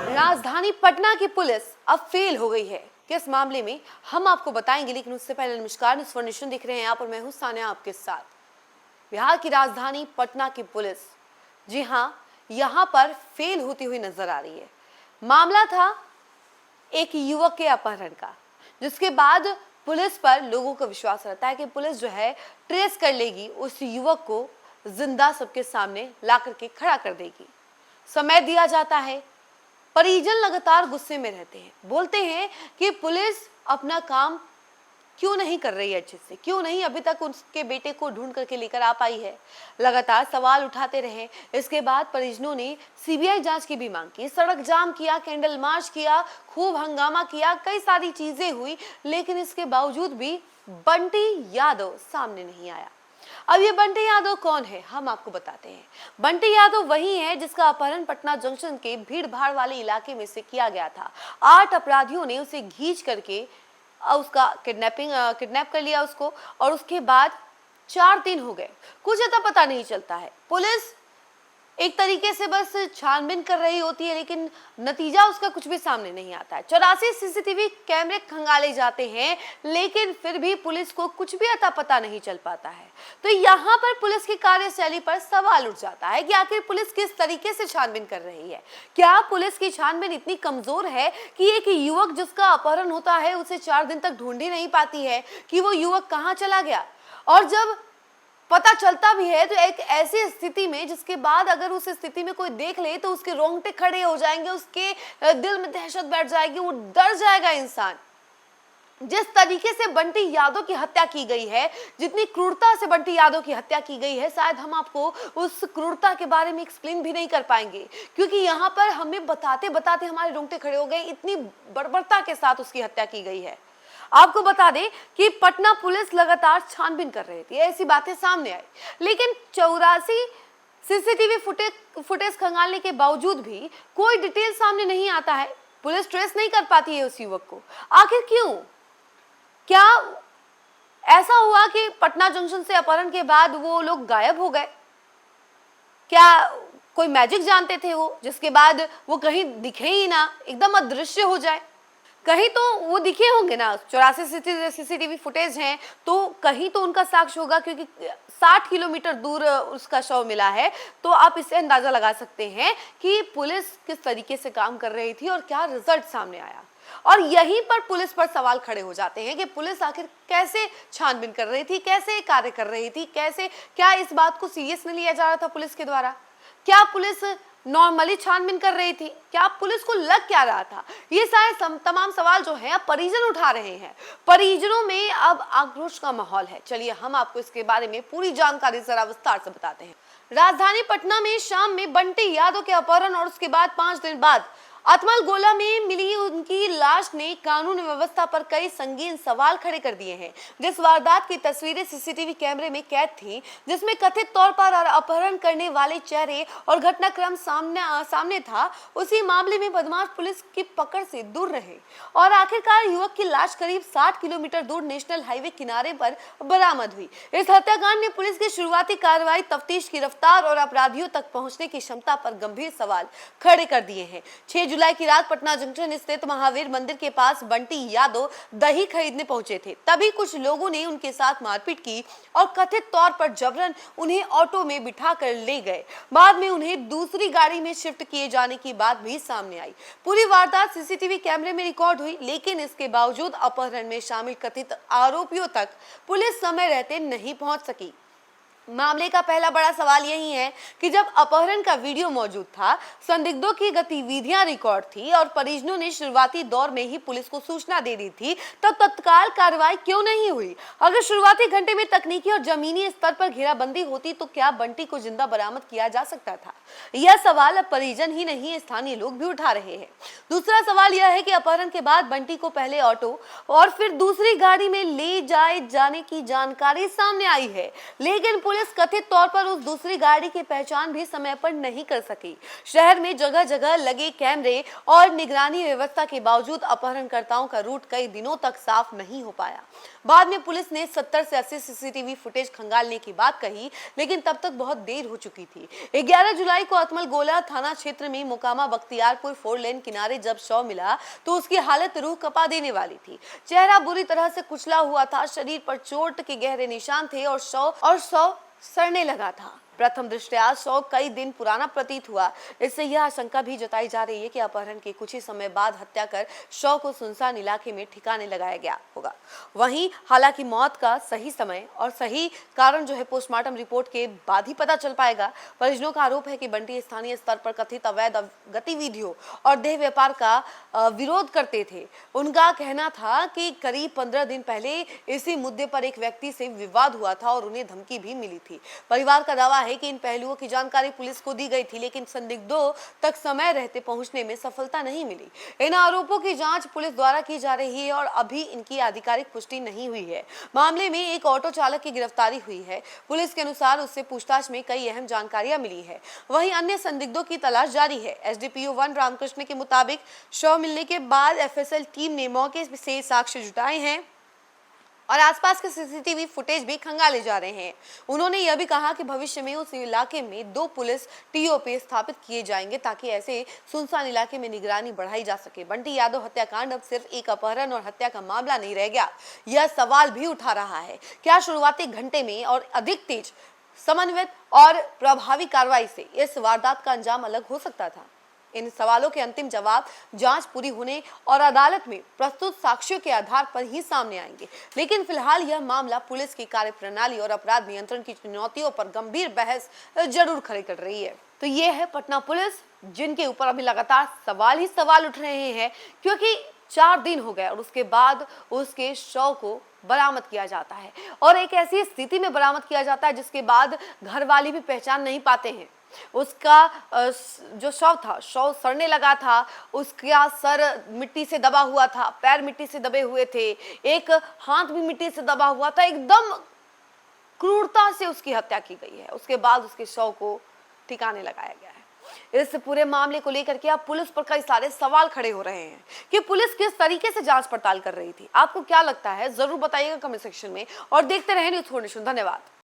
राजधानी पटना की पुलिस अब फेल हो गई है। किस मामले में हम आपको बताएंगे, लेकिन उससे पहले नमस्कार, न्यूज़ फॉर नेशन देख रहे हैं आप और मैं हूं सानिया आपके साथ। बिहार की राजधानी पटना की पुलिस, जी हां, यहां पर फेल होती हुई नजर आ रही है। मामला था एक युवक के अपहरण का, जिसके बाद पुलिस पर लोगों का विश्वास रहता है कि पुलिस जो है ट्रेस कर लेगी, उस युवक को जिंदा सबके सामने ला करके खड़ा कर देगी। समय दिया जाता है, परिजन लगातार गुस्से में रहते हैं, बोलते हैं कि पुलिस अपना काम क्यों नहीं कर रही है अच्छे से, क्यों नहीं अभी तक उसके बेटे को ढूंढ करके लेकर आ पाई है। लगातार सवाल उठाते रहे। इसके बाद परिजनों ने सीबीआई जांच की भी मांग की, सड़क जाम किया, कैंडल मार्च किया, खूब हंगामा किया, कई सारी चीजें हुई, लेकिन इसके बावजूद भी बंटी यादव सामने नहीं आया। अब ये बंटी यादव कौन है, हम आपको बताते हैं। बंटी यादव वही है जिसका अपहरण पटना जंक्शन के भीड़ भाड़ वाले इलाके में से किया गया था। 8 अपराधियों ने उसे घींच करके उसका किडनैप कर लिया उसको, और उसके बाद 4 दिन हो गए, कुछ अता पता नहीं चलता है। पुलिस एक तरीके से बस छानबीन कर रही होती है, लेकिन नतीजा उसका कुछ भी सामने नहीं आता है। 84 सीसीटीवी कैमरे खंगाले जाते हैं, लेकिन फिर भी पुलिस को कुछ भी अता पता नहीं चल पाता है। तो यहाँ पर पुलिस की कार्यशैली पर सवाल उठ जाता है कि आखिर पुलिस किस तरीके से छानबीन कर रही है। क्या पुलिस की छानबीन इतनी कमजोर है कि एक युवक जिसका अपहरण होता है उसे 4 दिन तक ढूंढ ही नहीं पाती है कि वो युवक कहाँ चला गया। और जब पता चलता भी है तो एक ऐसी स्थिति में जिसके बाद अगर उस स्थिति में कोई देख ले तो उसके रोंगटे खड़े हो जाएंगे, उसके दिल में दहशत बैठ जाएगी, वो डर जाएगा इंसान। जिस तरीके से बंटी यादव की हत्या की गई है, जितनी क्रूरता से बंटी यादव की हत्या की गई है, शायद हम आपको उस क्रूरता के बारे में एक्सप्लेन भी नहीं कर पाएंगे, क्योंकि यहाँ पर हमें बताते बताते हमारे रोंगटे खड़े हो गए। इतनी बर्बरता के साथ उसकी हत्या की गई है। आपको बता दें कि पटना पुलिस लगातार छानबीन कर रही थी, ऐसी बातें सामने आई, लेकिन 84 सीसीटीवी फुटेज खंगालने के बावजूद भी कोई डिटेल सामने नहीं आता है। पुलिस ट्रेस नहीं कर पाती है उस युवक को। आखिर क्यों? क्या ऐसा हुआ कि पटना जंक्शन से अपहरण के बाद वो लोग गायब हो गए? क्या कोई मैजिक जानते थे वो, जिसके बाद वो कहीं दिखे ही ना, एकदम अदृश्य हो जाए? कहीं तो वो दिखे होंगे ना, 84 सीसीटीवी फुटेज हैं, तो कहीं तो उनका साक्ष्य होगा, क्योंकि 60 किलोमीटर दूर उसका शव मिला है। तो आप इससे अंदाजा लगा सकते हैं कि पुलिस किस तरीके से काम कर रही थी और क्या रिजल्ट सामने आया। और यहीं पर पुलिस पर सवाल खड़े हो जाते हैं कि पुलिस आखिर कैसे छानबीन कर रही थी, कैसे कार्य कर रही थी, क्या इस बात को सीरियस नहीं लिया जा रहा था पुलिस के द्वारा? क्या पुलिस नॉर्मली छानबीन कर रही थी? क्या पुलिस को लग क्या रहा था? ये सारे तमाम सवाल जो हैं अब परिजन उठा रहे हैं। परिजनों में अब आक्रोश का माहौल है। चलिए हम आपको इसके बारे में पूरी जानकारी जरा विस्तार से बताते हैं। राजधानी पटना में शाम में बंटी यादव के अपहरण और उसके बाद 5 दिन बाद अतमल गोला में मिली उनकी लाश ने कानून व्यवस्था पर कई संगीन सवाल खड़े कर दिए हैं। जिस वारदात की तस्वीरें सीसीटीवी कैमरे में कैद थी, जिसमें कथित तौर पर अपहरण करने वाले चेहरे और घटनाक्रम सामने था, उसी मामले में बदमाश पुलिस की पकड़ से दूर रहे और आखिरकार युवक की लाश करीब 60 किलोमीटर दूर नेशनल हाईवे किनारे पर बरामद हुई। इस हत्याकांड ने पुलिस की शुरुआती कार्रवाई, तफ्तीश की रफ्तार और अपराधियों तक पहुंचने की क्षमता पर गंभीर सवाल खड़े कर दिए हैं। 6 जुलाई की रात पटना जंक्शन स्थित महावीर मंदिर के पास बंटी यादव दही खरीदने पहुंचे थे। तभी कुछ लोगों ने उनके साथ मारपीट की और कथित तौर पर जबरन उन्हें ऑटो में बिठाकर ले गए। बाद में उन्हें दूसरी गाड़ी में शिफ्ट किए जाने की बात भी सामने आई। पूरी वारदात सीसीटीवी कैमरे में रिकॉर्ड हुई, लेकिन इसके बावजूद अपहरण में शामिल कथित आरोपियों तक पुलिस समय रहते नहीं पहुंच सकी। मामले का पहला बड़ा सवाल यही है कि जब अपहरण का वीडियो मौजूद था, संदिग्धों की गतिविधियां रिकॉर्ड थी और परिजनों ने शुरुआती दौर में ही पुलिस को सूचना दे दी थी, तब तत्काल कार्रवाई क्यों नहीं हुई? अगर शुरुआती घंटे में तकनीकी और जमीनी स्तर पर घेराबंदी होती तो क्या बंटी को जिंदा बरामद किया जा सकता था? यह सवाल अब परिजन ही नहीं, स्थानीय लोग भी उठा रहे हैं। दूसरा सवाल यह है कि अपहरण के बाद बंटी को पहले ऑटो और फिर दूसरी गाड़ी में ले जाए जाने की जानकारी सामने आई है, लेकिन पुलिस कथित तौर पर उस दूसरी गाड़ी की पहचान भी समय पर नहीं कर सकी। शहर में जगह जगह लगे कैमरे और निगरानी व्यवस्था के बावजूद अपहरणकर्ताओं का रूट कई दिनों तक साफ नहीं हो पाया। बाद में पुलिस ने 70 से 80 सीसीटीवी फुटेज खंगालने की बात कही, लेकिन तब तक बहुत देर हो चुकी थी। 11 जुलाई को अतमल गोला थाना क्षेत्र में मोकामा बख्तियारपुर 4 लेन किनारे जब शव मिला तो उसकी हालत रूह कपा देने वाली थी। चेहरा बुरी तरह से कुचला हुआ था, शरीर पर चोट के गहरे निशान थे और शव सड़ने लगा था। प्रथम दृष्टया शव कई दिन पुराना प्रतीत हुआ। इससे यह आशंका भी जताई जा रही है कि अपहरण के कुछ ही समय बाद हत्या कर शव को सुनसान इलाके में ठिकाने लगाया गया होगा। वहीं हालांकि मौत का सही समय और सही कारण जो है पोस्टमार्टम रिपोर्ट के बाद ही पता चल पाएगा। परिजनों का आरोप है कि बंटी स्थानीय स्तर पर कथित अवैध गतिविधियों और देह व्यापार का विरोध करते थे। उनका कहना था कि करीब 15 दिन पहले इसी मुद्दे पर एक व्यक्ति से विवाद हुआ था और उन्हें धमकी भी मिली थी। परिवार का दावा है कि इन पहलुओं की जानकारी पुलिस को दी गई थी, लेकिन संदिग्धों तक समय रहते पहुंचने में सफलता नहीं मिली। इन आरोपों की जांच पुलिस द्वारा की जा रही है और अभी इनकी आधिकारिक पुष्टि नहीं हुई है। मामले में एक ऑटो चालक की गिरफ्तारी हुई है। पुलिस के अनुसार उससे पूछताछ में कई अहम जानकारियां मिली है। वहीं अन्य संदिग्धों की तलाश जारी है। एसडीपीओ 1 रामकृष्ण के मुताबिक शव मिलने के बाद एफएसएल टीम ने मौके से साक्ष्य जुटाए हैं और आसपास के सीसीटीवी फुटेज भी खंगाले जा रहे हैं। उन्होंने यह भी कहा कि भविष्य में उस इलाके में 2 पुलिस टीओपी स्थापित किए जाएंगे ताकि ऐसे सुनसान इलाके में निगरानी बढ़ाई जा सके। बंटी यादव हत्याकांड अब सिर्फ एक अपहरण और हत्या का मामला नहीं रह गया। यह सवाल भी उठा रहा है, क्या शुरुआती घंटे में और अधिक तेज समन्वित और प्रभावी कार्रवाई से इस वारदात का अंजाम अलग हो सकता था? इन सवालों के अंतिम जवाब जांच पूरी होने और अदालत में प्रस्तुत साक्ष्यों के आधार पर ही सामने आएंगे। लेकिन फिलहाल यह मामला पुलिस की कार्यप्रणाली और अपराध नियंत्रण की चुनौतियों पर गंभीर बहस जरूर खड़ी कर रही है। तो ये है पटना पुलिस, जिनके ऊपर अभी लगातार सवाल ही सवाल उठ रहे हैं, क्योंकि 4 दिन हो गए और उसके बाद उसके शव को बरामद किया जाता है और एक ऐसी स्थिति में बरामद किया जाता है जिसके बाद घर वाले भी पहचान नहीं पाते हैं। उसका जो शव था, शव सड़ने लगा था, उसका सर मिट्टी से दबा हुआ था, पैर मिट्टी से दबे हुए थे, एक हाथ भी मिट्टी से दबा हुआ था। एकदम क्रूरता से उसकी हत्या की गई है। उसके बाद उसके शव को ठिकाने लगाया गया है। इस पूरे मामले को लेकर के अब पुलिस पर कई सारे सवाल खड़े हो रहे हैं कि पुलिस किस तरीके से जांच पड़ताल कर रही थी। आपको क्या लगता है, जरूर बताइएगा कमेंट सेक्शन में और देखते रहें न्यूज़ 4 नेशन। धन्यवाद।